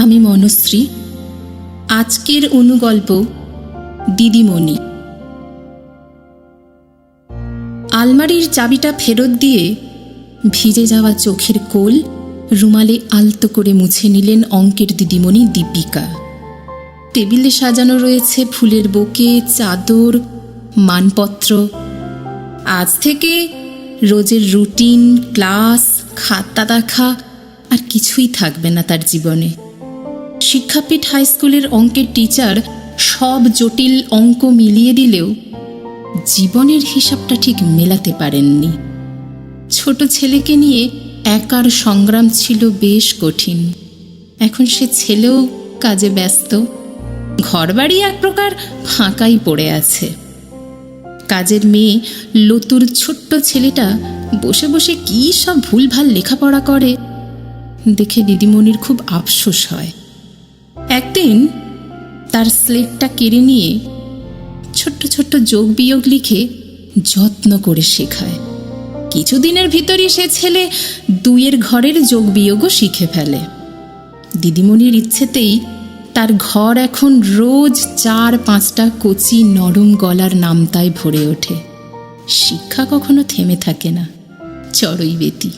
আমি মনশ্রী। আজকের অনুগল্প দিদিমণি। আলমারির চাবিটা ফেরত দিয়ে ভিজে যাওয়া চোখের কোল রুমালে আলতো করে মুছে নিলেন অঙ্কের দিদিমণি দীপিকা। টেবিলে সাজানো রয়েছে ফুলের বোকে, চাদর, মানপত্র। আজ থেকে রোজের রুটিন, ক্লাস, খাতা দেখা আর কিছুই থাকবে না তার জীবনে। শিক্ষাপীঠ হাই স্কুলের অঙ্কের টিচার সব জটিল অঙ্ক মিলিয়ে দিলেও জীবনের হিসাবটা ঠিক মেলাতে পারেননি। ছোট ছেলেকে নিয়ে একার সংগ্রাম ছিল বেশ কঠিন। এখন সে ছেলেও কাজে ব্যস্ত, ঘরবাড়ি এক প্রকার ফাঁকাই পড়ে আছে। কাজের মেয়ে লতুর ছোট্ট ছেলেটা বসে বসে কী সব ভুলভাল লেখাপড়া করে দেখে দিদিমণির খুব আফসোস হয়। একদিন তার স্লেটটা কেড়ে নিয়ে ছোট্ট ছোট্ট যোগ বিয়োগ লিখে যত্ন করে শেখায়। কিছুদিনের ভিতরই সে ছেলে 2-এর ঘরের যোগ বিয়োগও শিখে ফেলে। দিদিমণির ইচ্ছেতেই তার ঘর এখন রোজ 4-5টা কচি নরম গলার নামতায় ভরে ওঠে। শিক্ষা কখনো থেমে থাকে না, চড়ই বেতি।